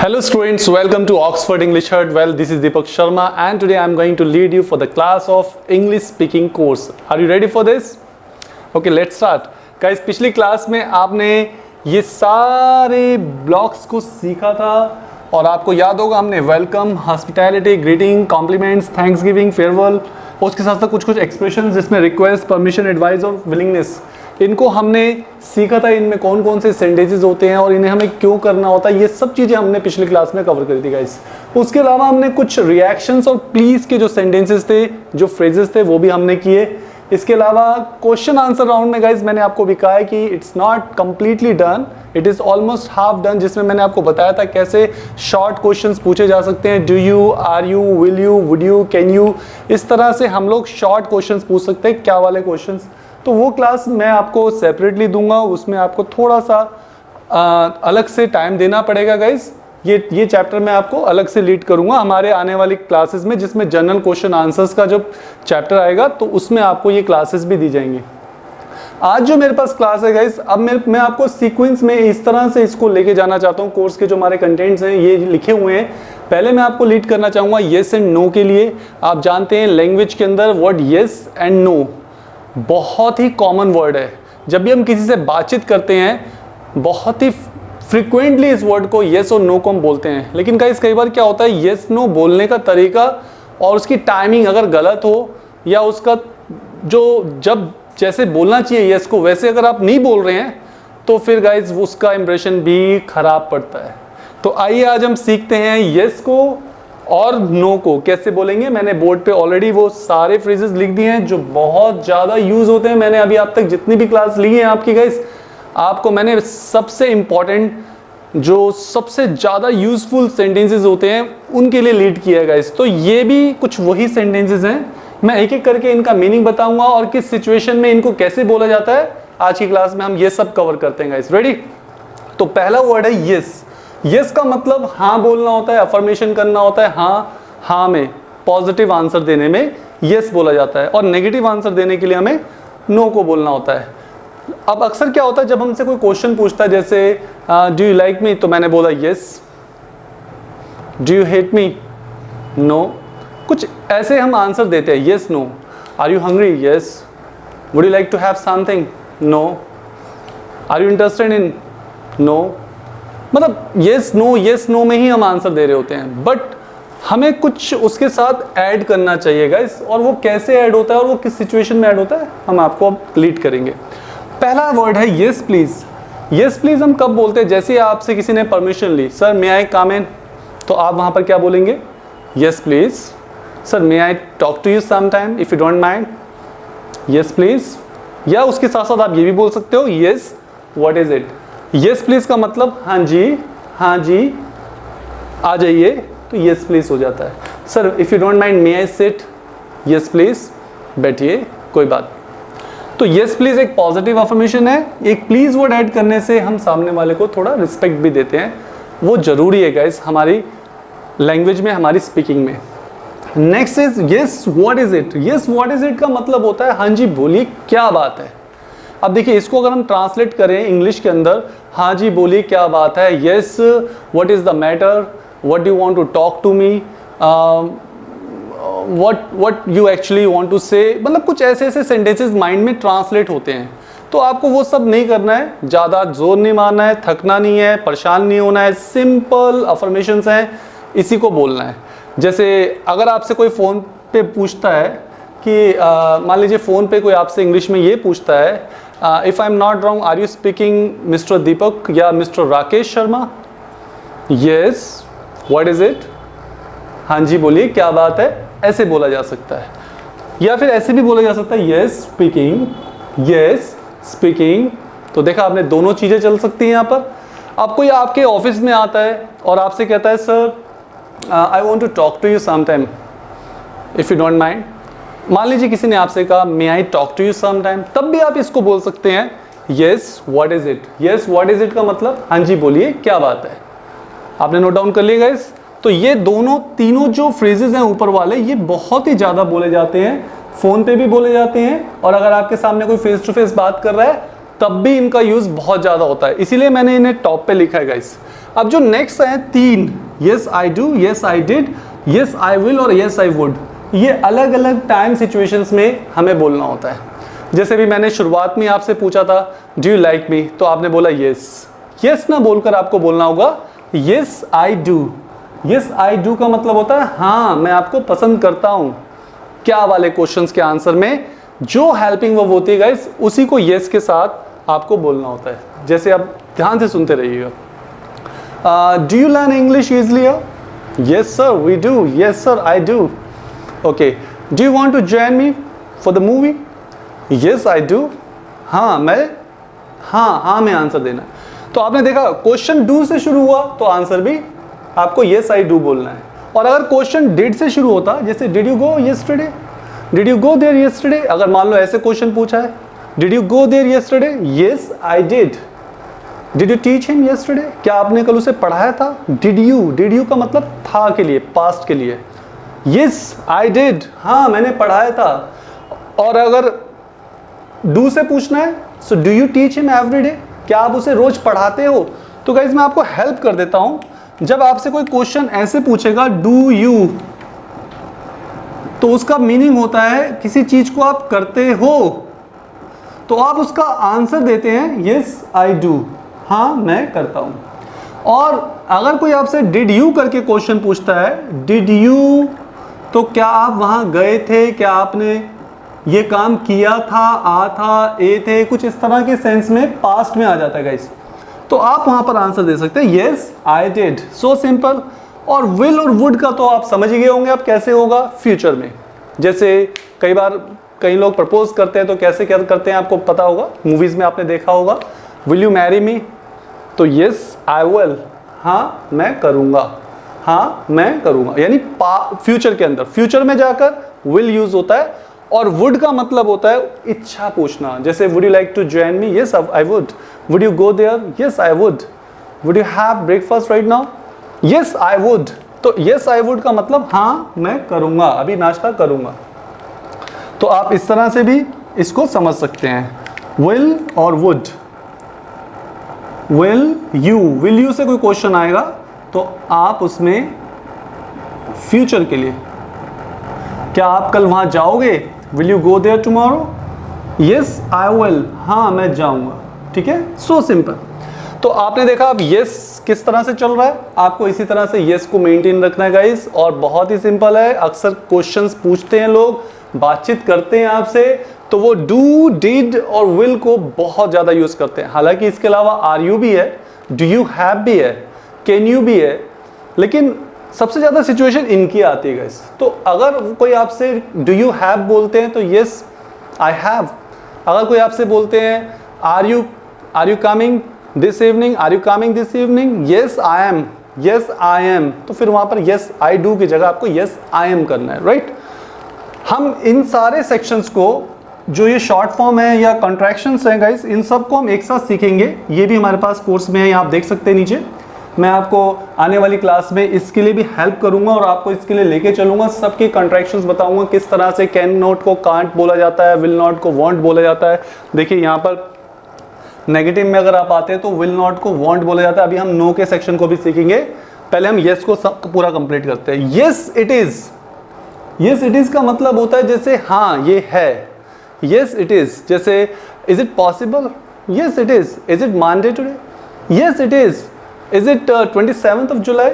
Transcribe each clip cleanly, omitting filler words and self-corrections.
Hello students, welcome to Oxford English Hut. Well, this is Deepak Sharma and today I am going to lead you for the class of English speaking course. Are you ready for this? Okay, let's start. Guys, पिछली class में आपने ये सारे blocks को सीखा था और आपको याद होगा हमने welcome, hospitality, greeting, compliments, thanksgiving, farewell और उसके साथ साथ कुछ एक्सप्रेशंस जिसमें रिक्वेस्ट, परमिशन, एडवाइस और विलिंगनेस, इनको हमने सीखा था। इनमें कौन कौन से सेंटेंसेस होते हैं और इन्हें हमें क्यों करना होता है, ये सब चीज़ें हमने पिछली क्लास में कवर करी थी गाइस। उसके अलावा हमने कुछ रिएक्शंस और प्लीज़ के जो सेंटेंसेस थे, जो फ्रेजेस थे, वो भी हमने किए। इसके अलावा क्वेश्चन आंसर राउंड में गाइस मैंने आपको भी कहा है कि it's not completely done, it is almost half done, जिसमें मैंने आपको बताया था कैसे शॉर्ट क्वेश्चंस पूछे जा सकते हैं। Do you, are you, will you, would you, can you, इस तरह से हम लोग शॉर्ट क्वेश्चंस पूछ सकते हैं, क्या वाले क्वेश्चंस। तो वो क्लास मैं आपको सेपरेटली दूंगा, उसमें आपको थोड़ा सा अलग से टाइम देना पड़ेगा गाइस। ये चैप्टर मैं आपको अलग से लीड करूंगा हमारे आने वाली क्लासेस में, जिसमें जनरल क्वेश्चन आंसर्स का जो चैप्टर आएगा तो उसमें आपको ये क्लासेस भी दी जाएंगी। आज जो मेरे पास क्लास है गाइस, अब मैं आपको सीक्वेंस में इस तरह से इसको लेके जाना चाहता हूँ। कोर्स के जो हमारे कंटेंट्स हैं ये लिखे हुए हैं। पहले मैं आपको लीड करना चाहूँगा येस एंड नो के लिए। आप जानते हैं लैंग्वेज के अंदर वर्ड येस एंड नो बहुत ही कॉमन वर्ड है। जब भी हम किसी से बातचीत करते हैं बहुत ही फ्रिक्वेंटली इस वर्ड को येस और नो को हम बोलते हैं। लेकिन गाइस कई बार क्या होता है, येस नो बोलने का तरीका और उसकी टाइमिंग अगर गलत हो या उसका जब जैसे बोलना चाहिए येस को वैसे अगर आप नहीं बोल रहे हैं तो फिर गाइस उसका इंप्रेशन भी खराब पड़ता है। तो आइए आज हम सीखते हैं येस को और नो को कैसे बोलेंगे। मैंने बोर्ड पे ऑलरेडी वो सारे फ्रेजेस लिख दिए हैं जो बहुत ज़्यादा यूज़ होते हैं। मैंने अभी आप तक जितनी भी क्लास ली है आपकी गाइस, आपको मैंने सबसे इम्पॉर्टेंट जो सबसे ज़्यादा यूज़फुल सेंटेंसेस होते हैं उनके लिए लीड किया है गाइस। तो ये भी कुछ वही सेंटेंसेस हैं। मैं एक एक करके इनका मीनिंग बताऊंगा और किस सिचुएशन में इनको कैसे बोला जाता है। आज की क्लास में हम ये सब कवर करते हैं गाइस। रेडी? तो पहला वर्ड है येस। येस का मतलब हाँ बोलना होता है, अफर्मेशन करना होता है। हाँ में पॉजिटिव आंसर देने में येस बोला जाता है और नेगेटिव आंसर देने के लिए हमें नो को बोलना होता है। अब अक्सर क्या होता है जब हमसे कोई क्वेश्चन पूछता है जैसे डू यू लाइक मी, तो मैंने बोला yes. Do you hate me, no. कुछ ऐसे हम आंसर देते हैं yes no. Are you hungry, yes. Would you like to have something, no. Are you interested in, no. मतलब येस नो में ही हम आंसर दे रहे होते हैं, बट हमें कुछ उसके साथ ऐड करना चाहिए गाइस। और वो कैसे ऐड होता है और वो किस सिचुएशन में ऐड होता है हम आपको अब लीड करेंगे। पहला वर्ड है येस प्लीज। येस प्लीज हम कब बोलते हैं, जैसे आपसे किसी ने परमिशन ली, सर मे आई कम इन, तो आप वहां पर क्या बोलेंगे, yes please. Sir may I talk to you some time if you don't mind, yes please. या उसके साथ साथ आप ये भी बोल सकते हो yes what is it. Yes please का मतलब हाँ जी आ जाइए, तो येस प्लीज हो जाता है। Sir if you don't mind may I sit, yes please, बैठिए, कोई बात। तो येस प्लीज एक पॉजिटिव अफर्मेशन है। एक प्लीज वर्ड ऐड करने से हम सामने वाले को थोड़ा रिस्पेक्ट भी देते हैं, वो जरूरी है गाइस हमारी लैंग्वेज में, हमारी स्पीकिंग में। Next is yes what is it. Yes what is it का मतलब होता है हाँ जी बोलिए क्या बात है। अब देखिए इसको अगर हम ट्रांसलेट करें इंग्लिश के अंदर, हाँ जी बोलिए क्या बात है, yes what is the matter, what do you want to talk to me, what you actually want to say, मतलब कुछ ऐसे ऐसे सेंटेंसेस माइंड में ट्रांसलेट होते हैं। तो आपको वो सब नहीं करना है, ज़्यादा जोर नहीं मारना है, थकना नहीं है, परेशान नहीं होना है। सिंपल अफर्मेशंस हैं, इसी को बोलना है। जैसे अगर आपसे कोई फ़ोन पे पूछता है कि मान लीजिए फ़ोन पे कोई आपसे इंग्लिश में ये पूछता है, if I am not wrong are you speaking mister Deepak या mister Rakesh Sharma, yes what is it, हाँ जी बोलिए क्या बात है, ऐसे बोला जा सकता है। या फिर ऐसे भी बोला जा सकता है येस स्पीकिंग, येस स्पीकिंग। तो देखा आपने, दोनों चीज़ें चल सकती हैं यहाँ पर। अब कोई आपके ऑफिस में आता है और आपसे कहता है sir I want to talk to you some time if you don't mind. मान लीजिए किसी ने आपसे कहा may I talk to you some time, तब भी आप इसको बोल सकते हैं yes what is it. Yes what is it का मतलब हाँ जी बोलिए क्या बात है। आपने नोट डाउन कर लिया गाइस। तो ये तीनों जो फ्रेजेस हैं ऊपर वाले, ये बहुत ही ज़्यादा बोले जाते हैं, फ़ोन पे भी बोले जाते हैं और अगर आपके सामने कोई फेस टू फेस बात कर रहा है तब भी इनका यूज़ बहुत ज़्यादा होता है। इसीलिए मैंने इन्हें टॉप पे लिखा है गाइस। अब जो नेक्स्ट है 3, yes I do, yes I did, yes I will और यस आई वुड, ये अलग अलग टाइम सिचुएशंस में हमें बोलना होता है। जैसे भी मैंने शुरुआत में आपसे पूछा था डू यू लाइक मी, तो आपने बोला यस, यस ना बोलकर आपको बोलना होगा yes I do. Yes I do का मतलब होता है हाँ मैं आपको पसंद करता हूं। क्या वाले क्वेश्चंस के आंसर में जो हेल्पिंग वर्ब होती है गाइस, उसी को यस के साथ आपको बोलना होता है। जैसे आप ध्यान से सुनते रहिएगा। Do you learn English easily? Yes sir we do, yes sir I do. Okay, do you want to join me for the movie? Yes I do. हाँ में आंसर देना है। तो आपने देखा क्वेश्चन डू से शुरू हुआ तो आंसर भी आपको यस आई डू बोलना है। और अगर क्वेश्चन डिड से शुरू होता, जैसे did you go yesterday, did you go there yesterday, अगर मान लो ऐसे क्वेश्चन पूछा है did you go there yesterday, yes I did. Did you teach him yesterday, क्या आपने कल उसे पढ़ाया था? डिड यू का मतलब था के लिए, पास्ट के लिए। यस आई डिड, हाँ मैंने पढ़ाया था। और अगर डू से पूछना है so do you teach him everyday, क्या आप उसे रोज पढ़ाते हो? तो गाइस मैं आपको हेल्प कर देता हूं, जब आपसे कोई क्वेश्चन ऐसे पूछेगा डू यू, तो उसका मीनिंग होता है किसी चीज को आप करते हो, तो आप उसका आंसर देते हैं यस आई डू, हाँ मैं करता हूं। और अगर कोई आपसे डिड यू करके क्वेश्चन पूछता है डिड यू, तो क्या आप वहां गए थे, क्या आपने ये काम किया था, आ था, ए थे, कुछ इस तरह के सेंस में पास्ट में आ जाता है गाइस, तो आप वहां पर आंसर दे सकते हैं yes I did. So simple. और विल और वुड का तो आप समझ ही गए होंगे अब कैसे होगा फ्यूचर में। जैसे कई बार कई लोग प्रपोज करते हैं तो कैसे क्या करते हैं आपको पता होगा, मूवीज में आपने देखा होगा, विल यू मैरी मी, तो यस आई विल, हाँ मैं करूंगा, हाँ मैं करूंगा, यानी फ्यूचर के अंदर, फ्यूचर में जाकर विल यूज होता है। और वुड का मतलब होता है इच्छा पूछना, जैसे would you like to join me, yes I would. Would you go there, yes I would. Would you have breakfast right now, yes I would. तो यस आई वुड का मतलब हाँ मैं करूंगा, अभी नाश्ता करूंगा। तो आप इस तरह से भी इसको समझ सकते हैं, विल और वुड। विल यू से कोई क्वेश्चन आएगा तो आप उसमें फ्यूचर के लिए, क्या आप कल वहां जाओगे, will you go there tomorrow, yes I will, हाँ मैं जाऊंगा। ठीक है, सो सिंपल। तो आपने देखा अब यस किस तरह से चल रहा है, आपको इसी तरह से यस को मेंटेन रखना है गाइस। और बहुत ही सिंपल है, अक्सर क्वेश्चंस पूछते हैं लोग, बातचीत करते हैं आपसे, तो वो डू, डिड और विल को बहुत ज्यादा यूज करते हैं। हालांकि इसके अलावा आर यू भी है, डू यू हैव भी है, कैन यू भी है, लेकिन सबसे ज्यादा सिचुएशन इनकी आती है गाइस। तो अगर कोई आपसे डू यू हैव बोलते हैं तो यस आई हैव। अगर कोई आपसे बोलते हैं are you coming this evening, are you coming this evening, yes I am, yes I am, तो फिर वहां पर यस आई डू की जगह आपको यस आई एम करना है, राइट। हम इन सारे सेक्शंस को, जो ये शॉर्ट फॉर्म है या कॉन्ट्रैक्शंस हैं गाइस, इन सब को हम एक साथ सीखेंगे। ये भी हमारे पास कोर्स में है, आप देख सकते हैं नीचे। मैं आपको आने वाली क्लास में इसके लिए भी हेल्प करूंगा और आपको इसके लिए लेके चलूंगा, सबकी कॉन्ट्रैक्शंस बताऊंगा, किस तरह से कैन नॉट को कांट बोला जाता है, विल नॉट को वांट बोला जाता है। देखिए यहाँ पर नेगेटिव में अगर आप आते हैं तो विल नॉट को वांट बोला जाता है। अभी हम नो के सेक्शन को भी सीखेंगे, पहले हम येस को पूरा कंप्लीट करते हैं। Yes it is, yes it is का मतलब होता है जैसे हाँ ये है, येस इट इज। जैसे is it possible, yes it is. Is it Monday today, yes it is. Is it 27th of July,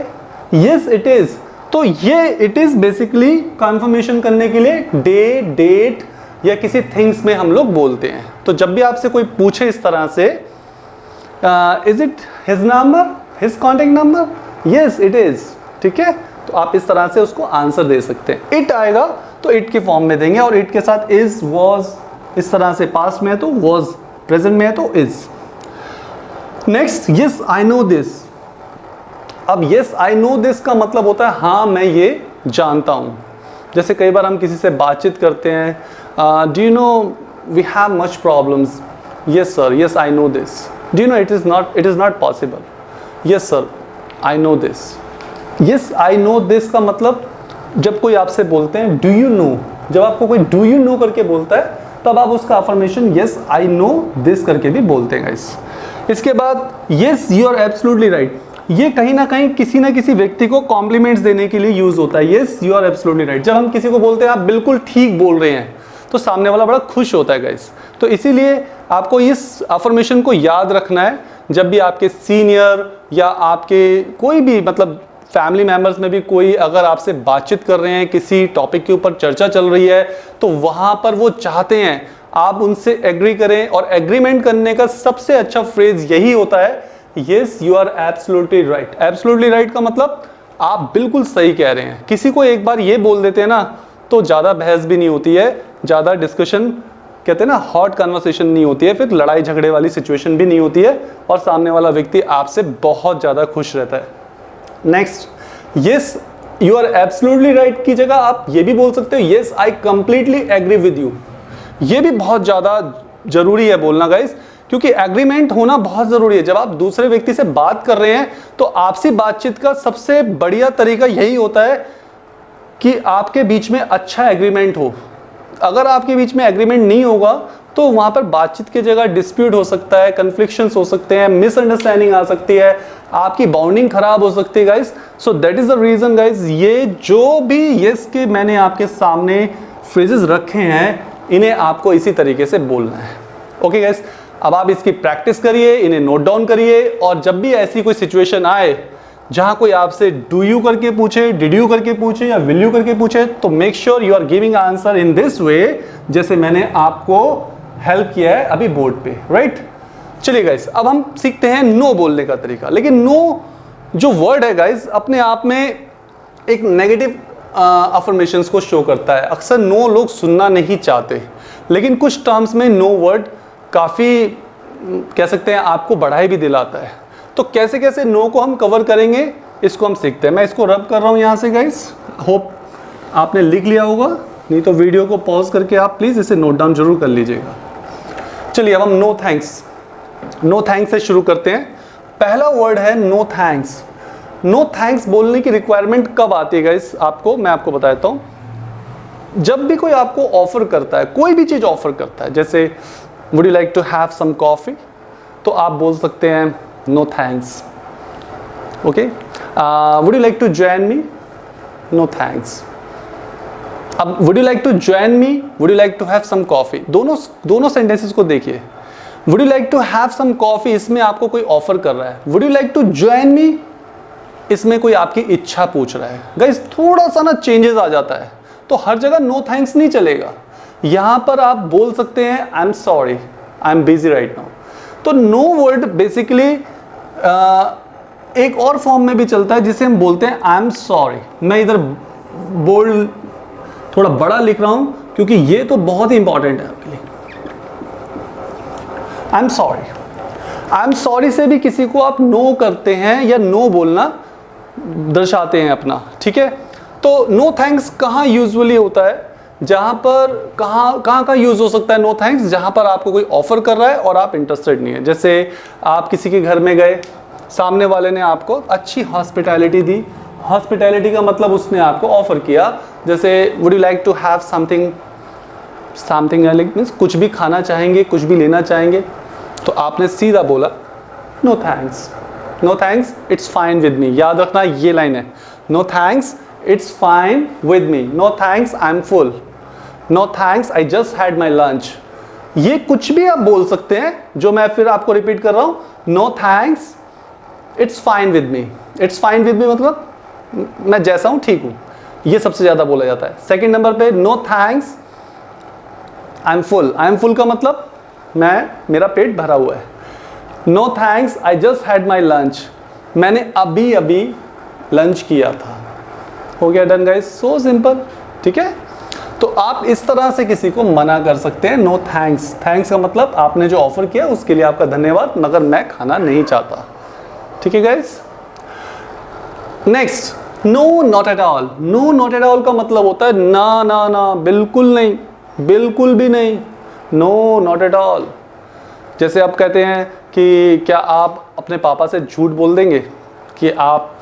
yes it is. तो ये इट इज बेसिकली कंफर्मेशन करने के लिए डे, डेट या किसी थिंग्स में हम लोग बोलते हैं। तो जब भी आपसे कोई पूछे इस तरह से is it his number, his contact number, yes it is, ठीक है, तो आप इस तरह से उसको आंसर दे सकते हैं। इट आएगा तो इट के फॉर्म में देंगे और इट के साथ इज, वॉज, इस तरह से पास्ट में है तो वॉज, प्रेजेंट में है तो is. Next, yes I know this. अब यस आई नो दिस का मतलब होता है हाँ मैं ये जानता हूं। जैसे कई बार हम किसी से बातचीत करते हैं, do you know we have much problems, yes sir, yes I know this. Do you know it is not possible, yes sir I know this. Yes I know this का मतलब जब कोई आपसे बोलते हैं डू यू नो, जब आपको कोई डू यू नो करके बोलता है तब आप उसका affirmation yes I know this करके भी बोलते हैं गाइस। इसके बाद yes you are absolutely right. ये कहीं ना कहीं किसी ना किसी व्यक्ति को कॉम्प्लीमेंट्स देने के लिए यूज होता है। Yes, you are absolutely right. जब हम किसी को बोलते हैं आप बिल्कुल ठीक बोल रहे हैं, तो सामने वाला बड़ा खुश होता है गाइस। तो इसीलिए आपको इस अफर्मेशन को याद रखना है। जब भी आपके सीनियर या आपके कोई भी मतलब फैमिली मेंबर्स में भी कोई अगर आपसे बातचीत कर रहे हैं, किसी टॉपिक के ऊपर चर्चा चल रही है, तो वहां पर वो चाहते हैं आप उनसे एग्री करें, और एग्रीमेंट करने का सबसे अच्छा फ्रेज यही होता है, yes you are absolutely right. Absolutely right का मतलब आप बिल्कुल सही कह रहे हैं। किसी को एक बार ये बोल देते हैं ना, तो ज़्यादा बहस भी नहीं होती है, ज़्यादा डिस्कशन कहते हैं ना हॉट कन्वर्सेशन नहीं होती है, फिर लड़ाई झगड़े वाली सिचुएशन भी नहीं होती है, और सामने वाला व्यक्ति आपसे बहुत ज़्यादा खुश रहता है। Next, yes you are absolutely right की जगह आप ये भी बोल सकते हो, yes I completely agree with you. ये भी बहुत ज़्यादा जरूरी है बोलना गाइस, क्योंकि एग्रीमेंट होना बहुत ज़रूरी है। जब आप दूसरे व्यक्ति से बात कर रहे हैं, तो आपसी बातचीत का सबसे बढ़िया तरीका यही होता है कि आपके बीच में अच्छा एग्रीमेंट हो। अगर आपके बीच में एग्रीमेंट नहीं होगा, तो वहाँ पर बातचीत की जगह डिस्प्यूट हो सकता है, कन्फ्लिक्शंस हो सकते हैं, मिसअंडरस्टैंडिंग आ सकती है, आपकी बाउंडिंग खराब हो सकती है guys. So that is the reason guys, ये जो भी यस के मैंने आपके सामने फ्रेजेस रखे हैं, इन्हें आपको इसी तरीके से बोलना है। ओके गाइस, अब आप इसकी प्रैक्टिस करिए, इन्हें नोट डाउन करिए, और जब भी ऐसी कोई सिचुएशन आए जहां कोई आपसे डू यू करके पूछे, डिड यू करके पूछे या विल यू करके पूछे, तो make sure you are giving answer in this way, जैसे मैंने आपको हेल्प किया है अभी बोर्ड पे, राइट। चलिए गाइस, अब हम सीखते हैं नो बोलने का तरीका। लेकिन नो जो वर्ड है गाइस, अपने आप में एक नेगेटिव अफर्मेशंस को शो करता है। अक्सर नो लोग सुनना नहीं चाहते, लेकिन कुछ टर्म्स में नो वर्ड काफ़ी कह सकते हैं आपको बढ़ाई भी दिलाता है। तो कैसे कैसे नो को हम कवर करेंगे, इसको हम सीखते हैं। मैं इसको रब कर रहा हूँ यहाँ से गाइस, होप आपने लिख लिया होगा, नहीं तो वीडियो को पॉज करके आप प्लीज़ इसे नोट डाउन जरूर कर लीजिएगा। चलिए अब हम नो थैंक्स से शुरू करते हैं। पहला वर्ड है नो थैंक्स। नो थैंक्स बोलने की रिक्वायरमेंट कब आती है गाइस आपको, मैं आपको बताता हूँ। जब भी कोई आपको ऑफर करता है, कोई भी चीज़ ऑफर करता है, जैसे would you like to have some coffee, तो आप बोल सकते हैं no thanks. Okay, would you like to join me, no thanks. अब would you like to join me, would you like to have some coffee, दोनों sentences को देखिए। Would you like to have some coffee, इसमें आपको कोई offer कर रहा है। Would you like to join me, इसमें कोई आपकी इच्छा पूछ रहा है। गाइस थोड़ा सा ना चेंजेस आ जाता है, तो हर जगह नो थैंक्स नहीं चलेगा। यहां पर आप बोल सकते हैं आई am sorry, I am busy right now. तो नो वर्ड बेसिकली एक और फॉर्म में भी चलता है, जिसे हम बोलते हैं आई एम सॉरी। मैं इधर बोल्ड थोड़ा बड़ा लिख रहा हूं, क्योंकि ये तो बहुत ही इंपॉर्टेंट है आपके लिए। आई am sorry. I am sorry से भी किसी को आप नो करते हैं या नो बोलना दर्शाते हैं अपना, ठीक है। तो नो थैंक्स कहाँ यूजुअली होता है, जहाँ पर कहाँ यूज़ हो सकता है नो थैंक्स, जहाँ पर आपको कोई ऑफर कर रहा है और आप इंटरेस्टेड नहीं है। जैसे आप किसी के घर में गए, सामने वाले ने आपको अच्छी हॉस्पिटैलिटी दी। हॉस्पिटैलिटी का मतलब उसने आपको ऑफर किया, जैसे would you like to have something means कुछ भी खाना चाहेंगे, कुछ भी लेना चाहेंगे, तो आपने सीधा बोला no thanks. No thanks, it's fine with me. याद रखना ये लाइन है, no thanks, it's fine with me. No thanks, I am full. No thanks, I just had my lunch. ये कुछ भी आप बोल सकते हैं, जो मैं फिर आपको रिपीट कर रहा हूं। No thanks, it's fine with me. It's fine with me मतलब मैं जैसा हूं ठीक हूं, ये सबसे ज्यादा बोला जाता है। सेकंड नंबर पे no thanks, I am full. I am full का मतलब मेरा पेट भरा हुआ है। No thanks, I just had my lunch. मैंने अभी अभी लंच किया था। हो गया डन गाइस, सो सिंपल, ठीक है। तो आप इस तरह से किसी को मना कर सकते हैं नो थैंक्स। थैंक्स का मतलब आपने जो ऑफर किया उसके लिए आपका धन्यवाद, मगर मैं खाना नहीं चाहता, ठीक है guys. Next, no not at all. No not at all का मतलब होता है ना ना ना, बिल्कुल नहीं, बिल्कुल भी नहीं, नो नॉट एट ऑल। जैसे आप कहते हैं कि क्या आप अपने पापा से झूठ बोल देंगे कि आप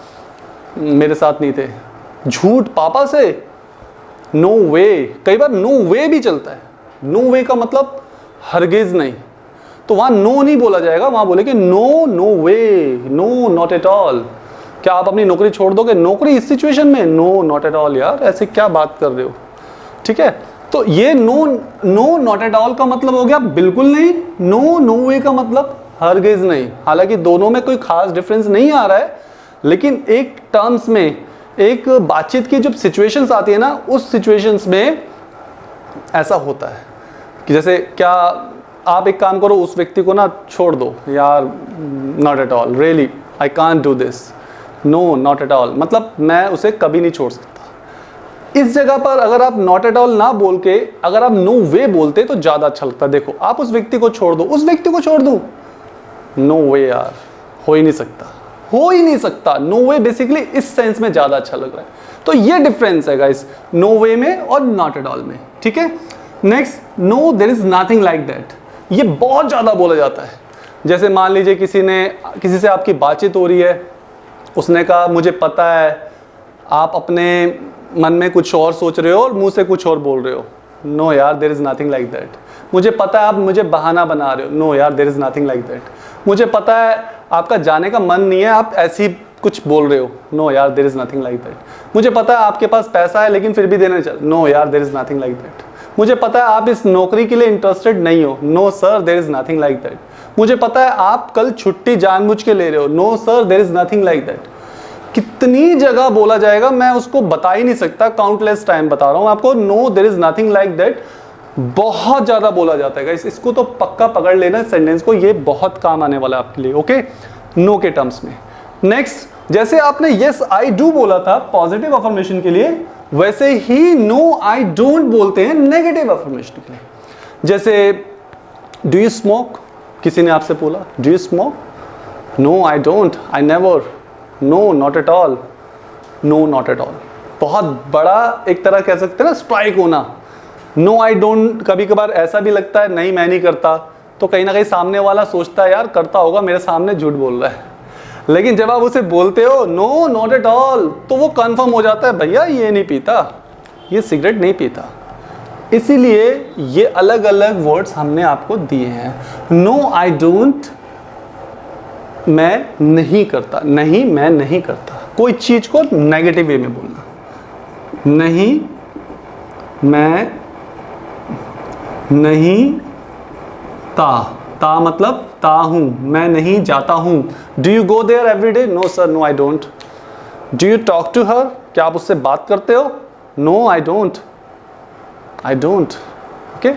मेरे साथ नहीं थे। झूठ पापा से, नो वे। कई बार नो वे भी चलता है। नो वे का मतलब हरगिज नहीं। तो वहाँ नो नहीं बोला जाएगा, वहाँ बोलेंगे no, no way, no, not at all. क्या आप अपनी नौकरी छोड़ दोगे नौकरी इस सिचुएशन में? नो, नॉट एट ऑल यार, ऐसे क्या बात कर रहे हो, ठीक है। तो ये no, no not at all का मतलब हो गया बिल्कुल नहीं, नो, नो वे का मतलब हरगिज नहीं। हालांकि दोनों में कोई खास डिफरेंस नहीं आ रहा है, लेकिन एक टर्म्स में, एक बातचीत की जब सिचुएशंस आती है ना, उस सिचुएशंस में ऐसा होता है कि जैसे क्या आप एक काम करो, उस व्यक्ति को ना छोड़ दो यार, not at all, really I can't do this, no, not at all, मतलब मैं उसे कभी नहीं छोड़ सकता। इस जगह पर अगर आप नॉट एट ऑल ना बोल के अगर आप नो वे बोलते तो ज़्यादा अच्छा लगता है। देखो, आप उस व्यक्ति को छोड़ दो, उस व्यक्ति को छोड़ दो, नो वे यार, हो ही नहीं सकता, हो ही नहीं सकता। नो वे बेसिकली इस सेंस में ज़्यादा अच्छा लग रहा है। तो ये डिफरेंस है गाइस, नो वे में और नॉट एट ऑल में, ठीक है। Next, no there is nothing like that, ये बहुत ज़्यादा बोला जाता है। जैसे मान लीजिए किसी से आपकी बातचीत हो रही है, उसने कहा मुझे पता है आप अपने मन में कुछ और सोच रहे हो और मुंह से कुछ और बोल रहे हो, नो यार, there is nothing like that. मुझे पता है आप मुझे बहाना बना रहे हो, नो यार, there is nothing like that. मुझे पता है आपका जाने का मन नहीं है, आप ऐसी कुछ बोल रहे हो, नो यार, there is nothing like that. मुझे पता है आपके पास पैसा है लेकिन फिर भी देने चल, नो यार, there is nothing like that. मुझे पता है आप इस नौकरी के लिए इंटरेस्टेड नहीं हो, no sir, there is nothing like that. मुझे पता है आप कल छुट्टी जानबूझ के ले रहे हो, no sir, there is nothing like that. कितनी जगह बोला जाएगा, मैं उसको बता ही नहीं सकता, काउंटलेस टाइम बता रहा हूं आपको। No, there is nothing like that बहुत ज्यादा बोला जाता है। इसको तो पक्का पकड़ लेना सेंटेंस को, ये बहुत काम आने वाला है आपके लिए, ओके, नो के टर्म्स में। नेक्स्ट, जैसे आपने यस आई डू बोला था पॉजिटिव अफर्मेशन के लिए, वैसे ही नो आई डोंट बोलते हैं नेगेटिव अफर्मेशन के लिए। जैसे डू यू स्मोक, किसी ने आपसे बोला do you smoke, no I don't, I never, no, not at all, no, not at all. बहुत बड़ा एक तरह कह सकते हैं ना स्ट्राइक होना। नो आई डोंट कभी कभार ऐसा भी लगता है नहीं मैं नहीं करता, तो कहीं ना कहीं सामने वाला सोचता है यार करता होगा, मेरे सामने झूठ बोल रहा है। लेकिन जब आप उसे बोलते हो नो, नॉट एट ऑल, तो वो कंफर्म हो जाता है भैया ये नहीं पीता, ये सिगरेट नहीं पीता। इसीलिए ये अलग अलग वर्ड्स हमने आपको दिए हैं। नो आई डोंट, मैं नहीं करता, नहीं मैं नहीं करता, कोई चीज को नेगेटिव वे में बोलना, नहीं मैं नहीं ता मतलब ता हूं, मैं नहीं जाता हूं। Do you go there every day, no sir, no I don't. Do you talk to her, क्या आप उससे बात करते हो, no I don't, I don't, okay.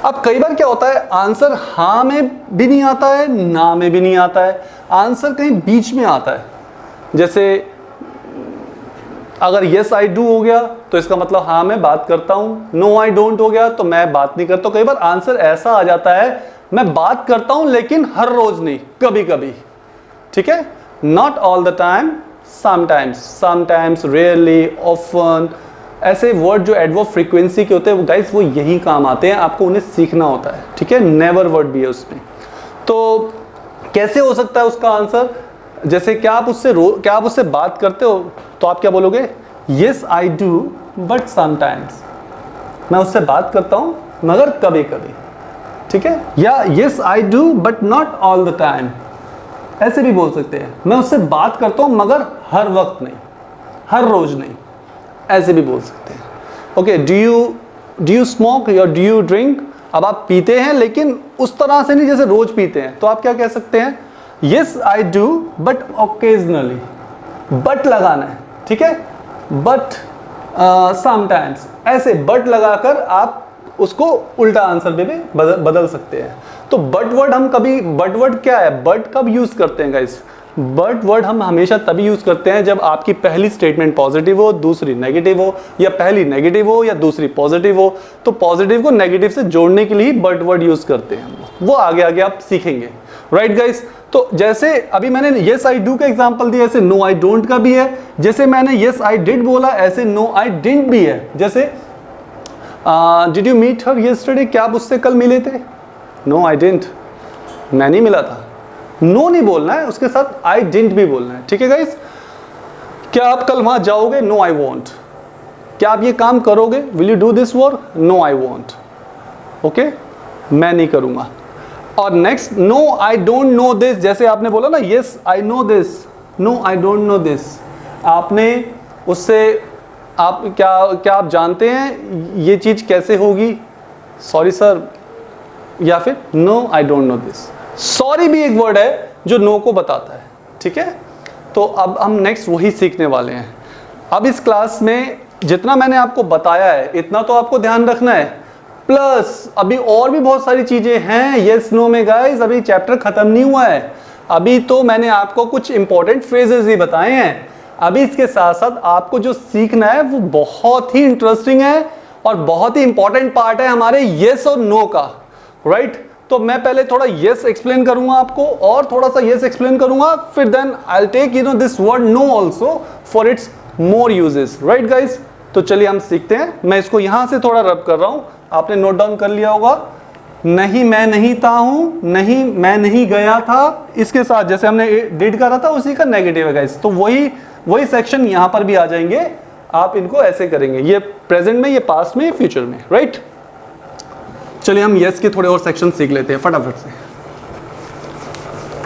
अब कई बार क्या होता है, आंसर हाँ में भी नहीं आता है, ना में भी नहीं आता है, आंसर कहीं बीच में आता है। जैसे अगर यस आई डू हो गया तो इसका मतलब हाँ मैं बात करता हूं, नो आई डोंट हो गया तो मैं बात नहीं करता। कई बार आंसर ऐसा आ जाता है मैं बात करता हूं लेकिन हर रोज नहीं, कभी कभी, ठीक है, not all the time, sometimes, sometimes, rarely, often, ऐसे वर्ड जो एडवर्ब फ्रीक्वेंसी के होते हैं वो गाइस वो यही काम आते हैं, आपको उन्हें सीखना होता है, ठीक है। नेवर वर्ड भी है उसमें। तो कैसे हो सकता है उसका आंसर, जैसे क्या आप उससे बात करते हो, तो आप क्या बोलोगे, yes I do but sometimes, मैं उससे बात करता हूं मगर कभी कभी, ठीक है। या yes I do but not all the time, ऐसे भी बोल सकते हैं, मैं उससे बात करता हूं मगर हर वक्त नहीं, हर रोज नहीं, ऐसे भी बोल सकते हैं, ओके। डू यू स्मोक या डू यू ड्रिंक, अब आप पीते हैं लेकिन उस तरह से नहीं जैसे रोज पीते हैं, तो आप क्या कह सकते हैं, yes I do but occasionally, but लगाना है, ठीक है, बट समटाइम्स, ऐसे बट लगाकर आप उसको उल्टा आंसर में भी बदल सकते हैं। तो बट वर्ड हम कभी, बट वर्ड क्या है, बट कब यूज करते हैं गाइस, बट वर्ड हम हमेशा तभी यूज करते हैं जब आपकी पहली स्टेटमेंट पॉजिटिव हो, दूसरी नेगेटिव हो, या पहली नेगेटिव हो या दूसरी पॉजिटिव हो। तो पॉजिटिव को नेगेटिव से जोड़ने के लिए बट वर्ड यूज करते हैं, वो आगे आगे आप सीखेंगे, राइट गाइस। तो जैसे अभी मैंने यस आई डू का एग्जांपल दिया, ऐसे नो आई डोंट का भी है। जैसे मैंने यस आई डिड बोला, ऐसे नो आई डिडंट भी है। जैसे did you meet her yesterday, क्या आप उससे कल मिले थे, नो आई डिडंट, मैं नहीं मिला था। नो नहीं बोलना है, उसके साथ आई डिडंट भी बोलना है, ठीक है गाइस। क्या आप कल वहां जाओगे, नो आई वॉन्ट। क्या आप ये काम करोगे, will you do this work, no I won't, okay, मैं नहीं करूंगा। और next, no I don't know this, जैसे आपने बोला ना yes I know this, no I don't know this, आपने उससे आप क्या आप जानते हैं ये चीज़ कैसे होगी, सॉरी सर, या फिर no I don't know this. Sorry भी एक वर्ड है जो नो को बताता है, ठीक है। तो अब हम नेक्स्ट वही सीखने वाले हैं। अब इस क्लास में जितना मैंने आपको बताया है इतना तो आपको ध्यान रखना है, प्लस अभी और भी बहुत सारी चीजें हैं यस नो में गाइस, अभी चैप्टर खत्म नहीं हुआ है। अभी तो मैंने आपको कुछ इंपॉर्टेंट फ्रेजेस ही बताए हैं, अभी इसके साथ साथ आपको जो सीखना है वो बहुत ही इंटरेस्टिंग है और बहुत ही इंपॉर्टेंट पार्ट है हमारे यस और नो का, राइट। तो मैं पहले थोड़ा यस एक्सप्लेन करूंगा आपको और थोड़ा सा यस एक्सप्लेन करूंगा, फिर then I will take this word no also for its more uses, right guys. तो चलिए हम सीखते हैं। मैं इसको यहां से थोड़ा रब कर रहा हूं, आपने नोट डाउन कर लिया होगा। नहीं मैं नहीं था हूं, नहीं मैं नहीं गया था, इसके साथ जैसे हमने डिड करा था उसी का नेगेटिव है गाइस, तो वही सेक्शन यहां पर भी आ जाएंगे। आप इनको ऐसे करेंगे, ये प्रेजेंट में, ये पास्ट में, ये फ्यूचर में, राइट। चलिए हम यस के थोड़े और सेक्शन सीख लेते हैं फटाफट से।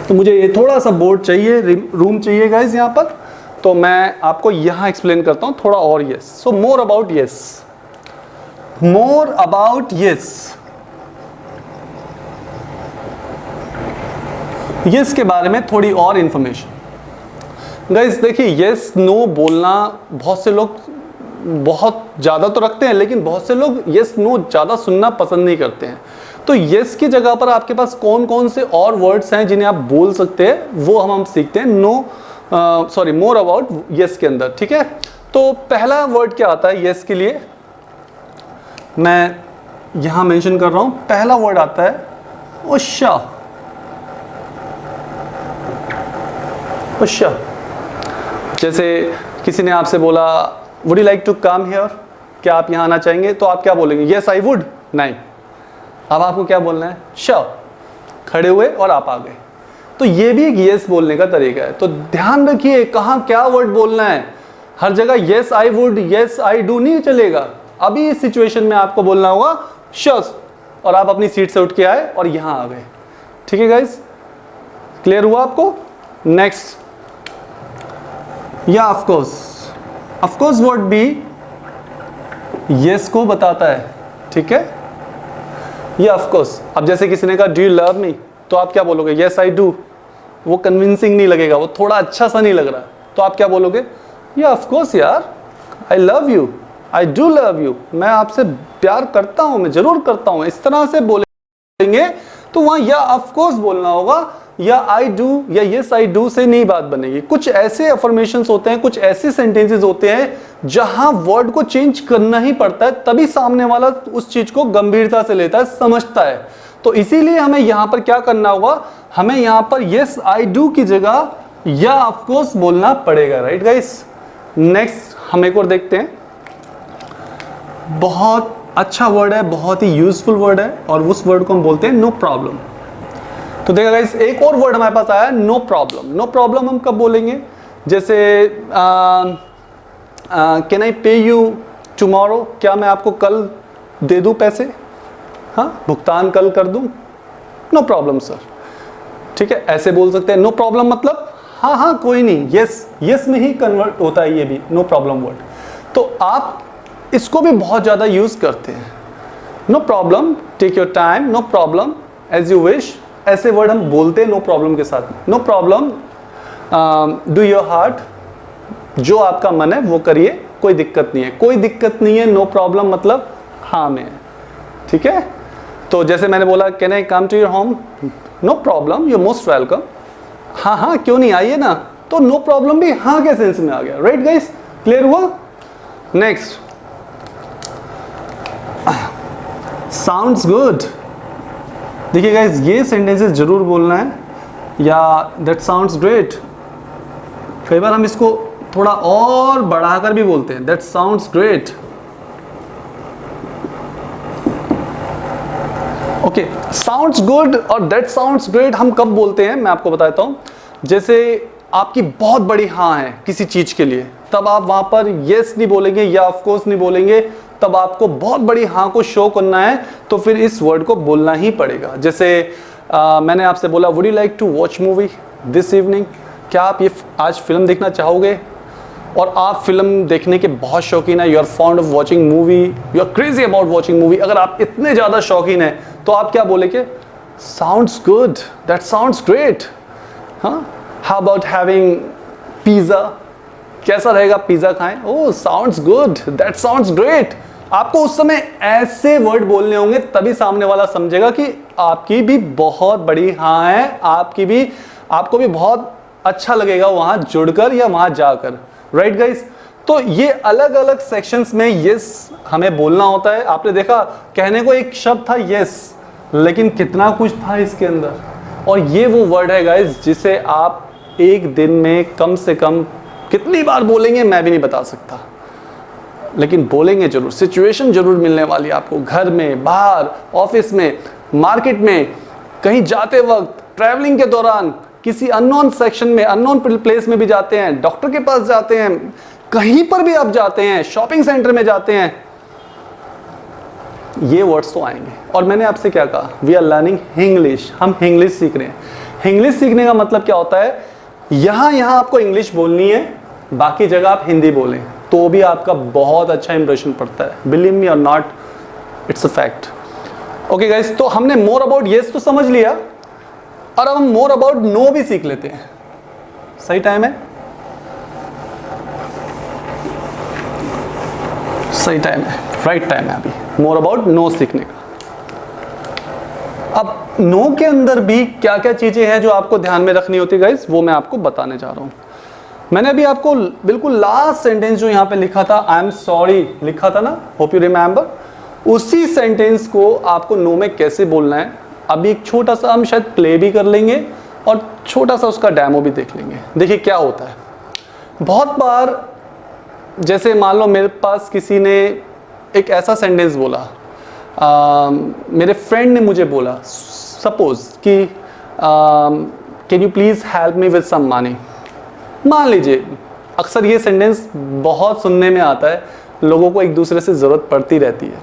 तो मुझे ये थोड़ा सा बोर्ड चाहिए, रूम चाहिए गाइस यहाँ पर, तो मैं आपको यहाँ एक्सप्लेन करता हूँ थोड़ा और yes. So more about yes, more about yes. Yes के बारे में थोड़ी और इंफॉर्मेशन गाइस। देखिए यस नो बोलना बहुत से लोग बहुत ज़्यादा तो रखते हैं, लेकिन बहुत से लोग यस नो ज़्यादा सुनना पसंद नहीं करते हैं। तो यस की जगह पर आपके पास कौन कौन से और वर्ड्स हैं जिन्हें आप बोल सकते हैं, वो हम सीखते हैं मोर अबाउट यस के अंदर, ठीक है। तो पहला वर्ड क्या आता है यस के लिए, मैं यहां मेंशन कर रहा हूं। पहला वर्ड आता है उष्या, उष्या। जैसे किसी ने आपसे बोला would you like to come here, क्या आप यहाँ आना चाहेंगे, तो आप क्या बोलेंगे, यस आई वुड, नहीं। अब आपको क्या बोलना है, श्योर, खड़े हुए और आप आ गए। तो ये भी एक यस बोलने का तरीका है। तो ध्यान रखिए कहाँ क्या वर्ड बोलना है, हर जगह yes I would, yes I do नहीं चलेगा। अभी इस सिचुएशन में आपको बोलना होगा श्योर, और आप अपनी सीट से उठ के आए और यहाँ आ गए, ठीक है गाइस, क्लियर हुआ आपको। नेक्स्ट, या ऑफ कोर्स वर्ड भी यस को बताता है, ठीक है। ये ऑफ कोर्स, अब जैसे किसी ने कहा डू यू लव मी, तो आप क्या बोलोगे, यस आई डू। वो कन्विंसिंग नहीं लगेगा, वो थोड़ा अच्छा सा नहीं लग रहा, तो आप क्या बोलोगे, या ऑफ कोर्स यार, I love you, I do love you, मैं आपसे प्यार करता हूं, मैं जरूर करता हूं, इस तरह से बोलेंगे तो वहां या ऑफ कोर्स बोलना होगा, या आई डू या यस आई डू से नहीं बात बनेगी। कुछ ऐसे अफर्मेशंस होते हैं, कुछ ऐसे सेंटेंसेस होते हैं जहां वर्ड को चेंज करना ही पड़ता है, तभी सामने वाला उस चीज को गंभीरता से लेता है, समझता है। तो इसीलिए हमें यहां पर क्या करना होगा, हमें यहां पर यस आई डू की जगह या ऑफ कोर्स बोलना पड़ेगा, राइट गाइस। नेक्स्ट हम एक और देखते हैं, बहुत अच्छा वर्ड है, बहुत ही यूजफुल वर्ड है, और उस वर्ड को हम बोलते हैं नो प्रॉब्लम। तो देखा गाइस, एक और वर्ड हमारे पास आया नो प्रॉब्लम। नो प्रॉब्लम हम कब बोलेंगे, जैसे कैन आई पे यू टुमारो, क्या मैं आपको कल दे दूं पैसे, हाँ भुगतान कल कर दूं, नो प्रॉब्लम सर, ठीक है, ऐसे बोल सकते हैं। नो प्रॉब्लम मतलब हाँ हाँ कोई नहीं, यस यस में ही कन्वर्ट होता है ये भी नो प्रॉब्लम वर्ड। तो आप इसको भी बहुत ज़्यादा यूज करते हैं, no problem, take your time, no problem, as you wish, ऐसे वर्ड हम बोलते हैं नो प्रॉब्लम के साथ। No problem, do your heart, जो आपका मन है वो करिए, कोई दिक्कत नहीं है, कोई दिक्कत नहीं है। नो प्रॉब्लम मतलब हाँ में, ठीक है। तो जैसे मैंने बोला can I come to your home, no problem, you most welcome, हाँ हाँ क्यों नहीं, आइए ना। तो नो प्रॉब्लम भी हाँ के सेंस में आ गया, राइट गाइस, क्लियर हुआ। Next, sounds good. देखिए गाइस, ये सेंटेंसेस जरूर बोलना है, या दैट साउंड्स ग्रेट। कई बार हम इसको थोड़ा और बढ़ाकर भी बोलते हैं, that sounds great. Okay, sounds good और दैट साउंड्स ग्रेट हम कब बोलते हैं, मैं आपको बताता हूं। जैसे आपकी बहुत बड़ी हाँ है किसी चीज के लिए, तब आप वहां पर यस नहीं बोलेंगे या ऑफ कोर्स नहीं बोलेंगे, तब आपको बहुत बड़ी हाँ को शो करना है, तो फिर इस वर्ड को बोलना ही पड़ेगा। जैसे मैंने आपसे बोला would you like to watch movie this evening, क्या आप ये आज फिल्म देखना चाहोगे, और आप फिल्म देखने के बहुत शौकीन है, you are fond of watching movie, you are crazy about watching movie. अगर आप इतने ज़्यादा शौकीन हैं तो आप क्या बोलेंगे, sounds good, that sounds great. हाँ, हाउ अबाउट हैविंग पिज़्ज़ा, कैसा रहेगा पिज़्ज़ा खाएं, oh sounds good, that sounds great. आपको उस समय ऐसे वर्ड बोलने होंगे तभी सामने वाला समझेगा कि आपकी भी बहुत बड़ी हाँ है, आपको भी बहुत अच्छा लगेगा वहाँ जुड़कर या वहाँ जाकर, राइट गाइस। तो ये अलग अलग सेक्शंस में यस हमें बोलना होता है। आपने देखा कहने को एक शब्द था यस, लेकिन कितना कुछ था इसके अंदर, और ये वो वर्ड है गाइस जिसे आप एक दिन में कम से कम कितनी बार बोलेंगे मैं भी नहीं बता सकता, लेकिन बोलेंगे जरूर। सिचुएशन जरूर मिलने वाली आपको, घर में, बाहर, ऑफिस में, मार्केट में, कहीं जाते वक्त, ट्रैवलिंग के दौरान, किसी अननोन सेक्शन में, अननोन प्लेस में भी जाते हैं, डॉक्टर के पास जाते हैं, कहीं पर भी आप जाते हैं, शॉपिंग सेंटर में जाते हैं, ये वर्ड्स तो आएंगे। और मैंने आपसे क्या कहा, वी आर लर्निंग इंग्लिश, हम इंग्लिश सीख रहे हैं। इंग्लिश सीखने का मतलब क्या होता है, यहां आपको इंग्लिश बोलनी है, बाकी जगह आप हिंदी बोलें तो भी आपका बहुत अच्छा इंप्रेशन पड़ता है, बिलीव मी और not, it's a fact. Okay guys, तो हमने मोर अबाउट यस तो समझ लिया, और अब हम मोर अबाउट नो भी सीख लेते हैं। सही टाइम है, सही टाइम है, राइट टाइम है अभी मोर अबाउट नो सीखने का। अब नो के अंदर भी क्या क्या चीजें हैं जो आपको ध्यान में रखनी होती है गाइस, वो मैं आपको बताने जा रहा हूं। मैंने अभी आपको बिल्कुल लास्ट सेंटेंस जो यहां पे लिखा था, आई एम सॉरी लिखा था ना, होप यू रिमेंबर, उसी सेंटेंस को आपको नो में कैसे बोलना है, अभी एक छोटा सा हम शायद प्ले भी कर लेंगे और छोटा सा उसका डेमो भी देख लेंगे। देखिए क्या होता है, बहुत बार जैसे मान लो मेरे पास किसी ने एक ऐसा सेंटेंस बोला, मेरे फ्रेंड ने मुझे बोला सपोज कि can you please help me with some money. मान लीजिए अक्सर ये सेंटेंस बहुत सुनने में आता है, लोगों को एक दूसरे से ज़रूरत पड़ती रहती है,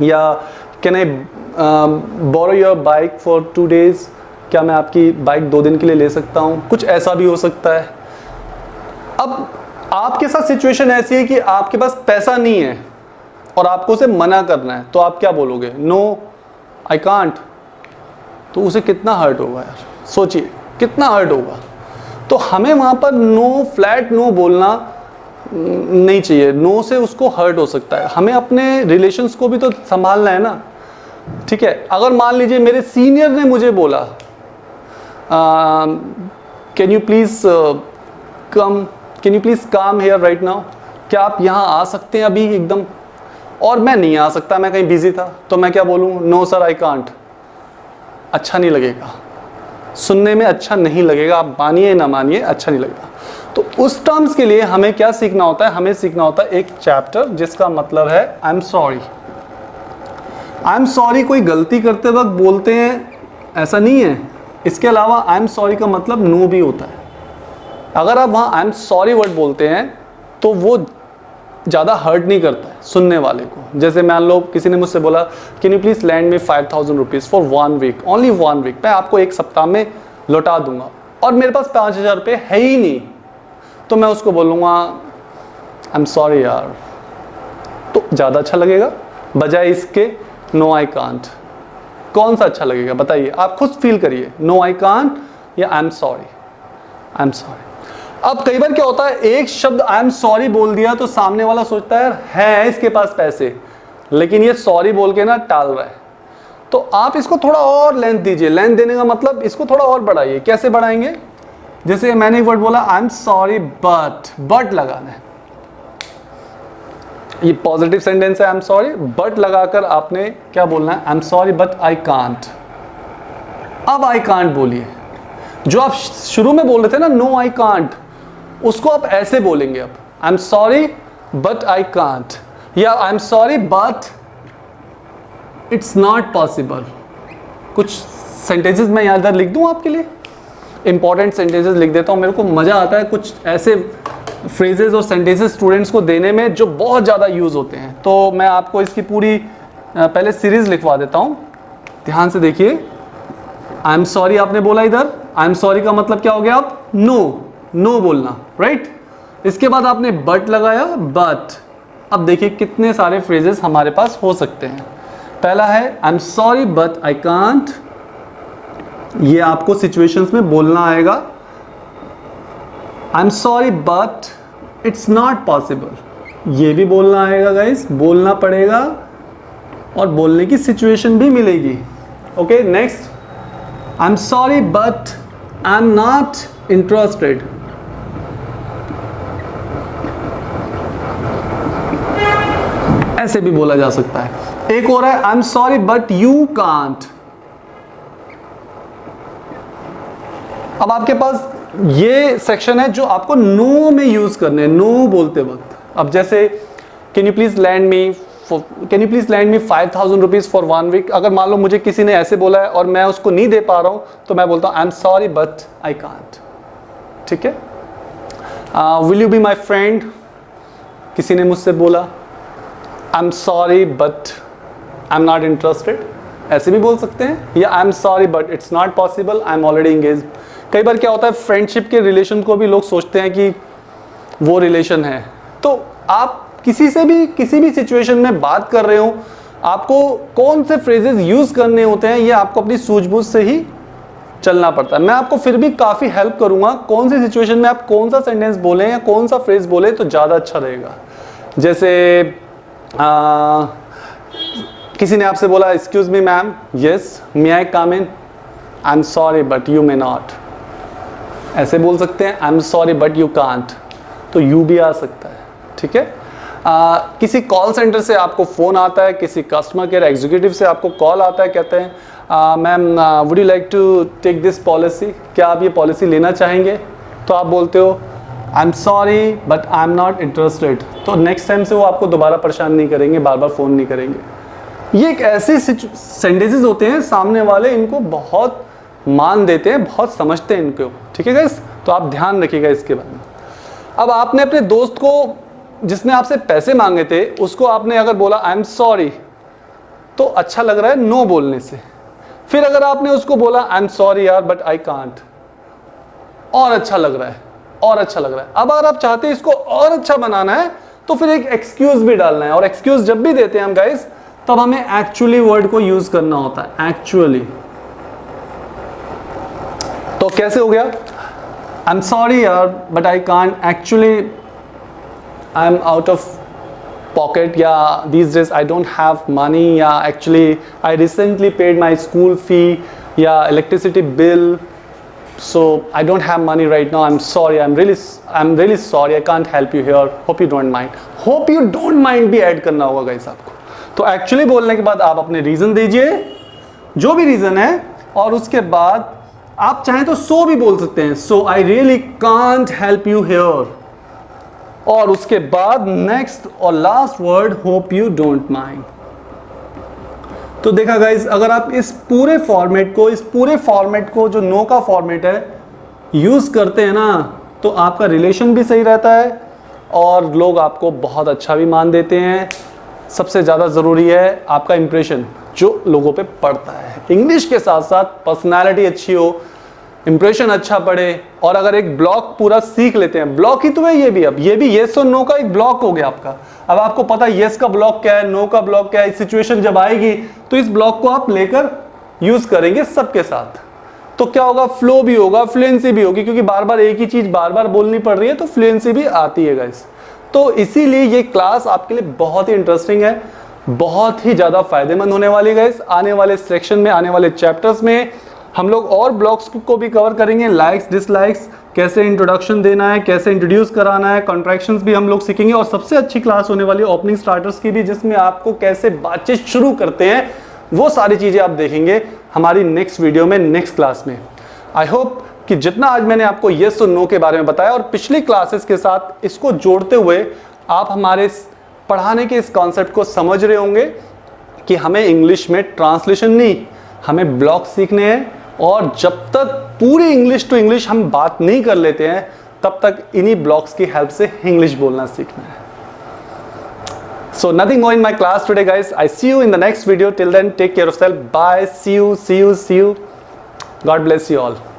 या can I borrow your bike for 2 days, क्या मैं आपकी बाइक 2 दिन के लिए ले सकता हूँ, कुछ ऐसा भी हो सकता है। अब आपके साथ सिचुएशन ऐसी है कि आपके पास पैसा नहीं है और आपको उसे मना करना है, तो आप क्या बोलोगे, नो आई कांट। तो उसे कितना हर्ट होगा यार, सोचिए कितना हर्ट होगा। तो हमें वहाँ पर नो, फ्लैट नो बोलना नहीं चाहिए, नो से उसको हर्ट हो सकता है। हमें अपने रिलेशंस को भी तो संभालना है ना, ठीक है। अगर मान लीजिए मेरे सीनियर ने मुझे बोला can you please come here right now, क्या आप यहाँ आ सकते हैं अभी एकदम, और मैं नहीं आ सकता, मैं कहीं बिजी था, तो मैं क्या बोलूँ, नो सर आई कांट। अच्छा नहीं लगेगा, सुनने में अच्छा नहीं लगेगा, आप मानिए ना मानिए अच्छा नहीं लगेगा। तो उस टर्म्स के लिए हमें क्या सीखना होता है, हमें सीखना होता है एक चैप्टर जिसका मतलब है आई am sorry. I am sorry कोई गलती करते वक्त बोलते हैं ऐसा नहीं है, इसके अलावा आई एम सॉरी का मतलब नो भी होता है। अगर आप वहाँ आई एम सॉरी वर्ड बोलते हैं तो वो ज़्यादा हर्ट नहीं करता है सुनने वाले को। जैसे मान लो किसी ने मुझसे बोला can you please lend me 5000 rupees for 1 week, only 1 week, मैं आपको एक सप्ताह में लौटा दूंगा, और मेरे पास 5000 रुपये है ही नहीं, तो मैं उसको बोलूँगा आई एम सॉरी यार, तो ज़्यादा अच्छा लगेगा बजाय इसके नो आई कांट। कौन सा अच्छा लगेगा बताइए, आप खुद फील करिए, नो आई कांट या I am sorry, I am sorry. अब कई बार क्या होता है, एक शब्द आई एम सॉरी बोल दिया तो सामने वाला सोचता है इसके पास पैसे, लेकिन ये सॉरी बोल के ना टाल रहा है। तो आप इसको थोड़ा और लेंथ दीजिए, लेंथ देने का मतलब इसको थोड़ा और बढ़ाइए। कैसे बढ़ाएंगे, जैसे मैंने एक वर्ड बोला आई एम सॉरी बट लगाना है, ये पॉजिटिव सेंटेंस है आई एम सॉरी, बट लगाकर आपने क्या बोलना है, आई am sorry but I can't. अब आई कांट बोलिए, जो आप शुरू में बोल रहे थे ना नो आई कांट, उसको आप ऐसे बोलेंगे, अब I am sorry but I can't, या I am sorry but it's not possible. कुछ सेंटेंसेस मैं यहाँ इधर लिख दूँ आपके लिए, इंपॉर्टेंट सेंटेंसेस लिख देता हूँ, मेरे को मज़ा आता है कुछ ऐसे फ्रेजेस और सेंटेंसेस स्टूडेंट्स को देने में जो बहुत ज़्यादा यूज़ होते हैं। तो मैं आपको इसकी पूरी पहले सीरीज़ लिखवा देता हूँ, ध्यान से देखिए। आई एम सॉरी आपने बोला इधर, आई एम सॉरी का मतलब क्या हो गया? आप नो, नो बोलना, राइट? इसके बाद आपने बट लगाया, बट। अब देखिए कितने सारे फ्रेजेस हमारे पास हो सकते हैं। पहला है आई am sorry but I can't, ये आपको सिचुएशंस में बोलना आएगा। आई am sorry but it's not possible, ये भी बोलना आएगा गाइस, बोलना पड़ेगा और बोलने की सिचुएशन भी मिलेगी। Okay, next, I am sorry but I am not interested. ऐसे भी बोला जा सकता है। एक और है आई am sorry but you can't. अब आपके पास ये सेक्शन है जो आपको नो में यूज करने हैं, नो बोलते वक्त। अब जैसे can you please lend me 5,000 rupees for 1 week. अगर मान लो मुझे किसी ने ऐसे बोला है और मैं उसको नहीं दे पा रहा हूं, तो मैं बोलता हूं आई am sorry but I can't. ठीक है। Will you be my friend, किसी ने मुझसे बोला, आई am sorry but I am not interested, ऐसे भी बोल सकते हैं। या I am sorry but it's not possible, I am already engaged. कई बार क्या होता है, फ्रेंडशिप के रिलेशन को भी लोग सोचते हैं कि वो रिलेशन है। तो आप किसी से भी किसी भी सिचुएशन में बात कर रहे हो, आपको कौन से फ्रेजेस यूज करने होते हैं, ये आपको अपनी सूझबूझ से ही चलना पड़ता है। मैं आपको फिर भी काफी हेल्प करूंगा कौन सी सिचुएशन में आप कौन सा सेंटेंस बोले या कौन सा फ्रेज बोले तो ज्यादा अच्छा रहेगा। जैसे किसी ने आपसे बोला excuse me ma'am, yes may I come in, I am sorry but you may not, ऐसे बोल सकते हैं। आई am sorry but you can't, तो यू भी आ सकता है। ठीक है। किसी कॉल सेंटर से आपको फ़ोन आता है, किसी कस्टमर केयर एग्जीक्यूटिव से आपको कॉल आता है, कहते हैं ma'am would you like to take this policy, क्या आप ये पॉलिसी लेना चाहेंगे? तो आप बोलते हो आई am sorry but I am not interested. तो नेक्स्ट टाइम से वो आपको दोबारा परेशान नहीं करेंगे, बार बार फ़ोन नहीं करेंगे। ये एक ऐसे सेंटेंसेस होते हैं, सामने वाले इनको बहुत मान देते हैं, बहुत समझते हैं इनको। ठीक है गाइस, तो आप ध्यान रखिएगा इसके बारे में। अब आपने अपने दोस्त को, जिसने आपसे पैसे मांगे थे, उसको आपने अगर बोला आई एम सॉरी, तो अच्छा लग रहा है नो बोलने से। फिर अगर आपने उसको बोला आई एम सॉरी यार बट आई कांट, और अच्छा लग रहा है, और अच्छा लग रहा है। अब अगर आप चाहते हैं इसको और अच्छा बनाना है, तो फिर एक एक्सक्यूज भी डालना है। और एक्सक्यूज जब भी देते हैं हम गाइस, तब हमें एक्चुअली वर्ड को यूज करना होता है, एक्चुअली। तो कैसे हो गया? आई एम सॉरी यार but I can't, actually I am out of pocket, या these days I don't have money, या actually I recently paid my school fee, या electricity bill, so I don't have money right now, I'm sorry, I'm really sorry, I can't help you here, hope you don't mind। hope you don't mind भी add करना होगा guys आपको। तो actually बोलने के बाद आप अपने रीजन दीजिए, जो भी रीजन है, और उसके बाद आप चाहें तो सो भी बोल सकते हैं, so I really can't help you here. और उसके बाद नेक्स्ट और last word hope you don't mind. तो देखा गाइस, अगर आप इस पूरे फॉर्मेट को जो नो का फॉर्मेट है यूज करते हैं ना, तो आपका रिलेशन भी सही रहता है और लोग आपको बहुत अच्छा भी मान देते हैं। सबसे ज़्यादा ज़रूरी है आपका इंप्रेशन जो लोगों पे पड़ता है। इंग्लिश के साथ साथ पर्सनालिटी अच्छी हो, इंप्रेशन अच्छा पड़े, और अगर एक ब्लॉक पूरा सीख लेते हैं, ब्लॉक ही तो है ये भी येस और नो का एक ब्लॉक हो गया आपका। अब आपको पता है येस का ब्लॉक क्या है, नो का ब्लॉक क्या है, सिचुएशन जब आएगी तो इस ब्लॉक को आप लेकर यूज करेंगे सबके साथ। तो क्या होगा, फ्लो भी होगा, फ्लुएंसी भी होगी, क्योंकि बार बार एक ही चीज बार बार बोलनी पड़ रही है, तो फ्लुएंसी भी आती है गाइस। तो इसीलिए ये क्लास आपके लिए बहुत ही इंटरेस्टिंग है, बहुत ही ज्यादा फायदेमंद होने वाली है गाइस। आने वाले सेक्शन में, आने वाले चैप्टर्स में हम लोग और ब्लॉक्स को भी कवर करेंगे, लाइक्स डिसलाइक्स, कैसे इंट्रोडक्शन देना है, कैसे इंट्रोड्यूस कराना है, कॉन्ट्रैक्शंस भी हम लोग सीखेंगे। और सबसे अच्छी क्लास होने वाली है ओपनिंग स्टार्टर्स की भी, जिसमें आपको कैसे बातचीत शुरू करते हैं वो सारी चीजें आप देखेंगे हमारी नेक्स्ट वीडियो में, नेक्स्ट क्लास में। आई होप कि जितना आज मैंने आपको येस और नो के बारे में बताया और पिछली क्लासेस के साथ इसको जोड़ते हुए आप हमारे पढ़ाने के इस कॉन्सेप्ट को समझ रहे होंगे कि हमें इंग्लिश में ट्रांसलेशन नहीं, हमें ब्लॉक सीखने हैं। और जब तक पूरी इंग्लिश टू इंग्लिश हम बात नहीं कर लेते हैं, तब तक इन्हीं ब्लॉक्स की हेल्प से इंग्लिश बोलना सीखना है। So nothing more in my class today guys. I see you in the next video. Till then, take care of yourself. Bye. See you. God bless you all.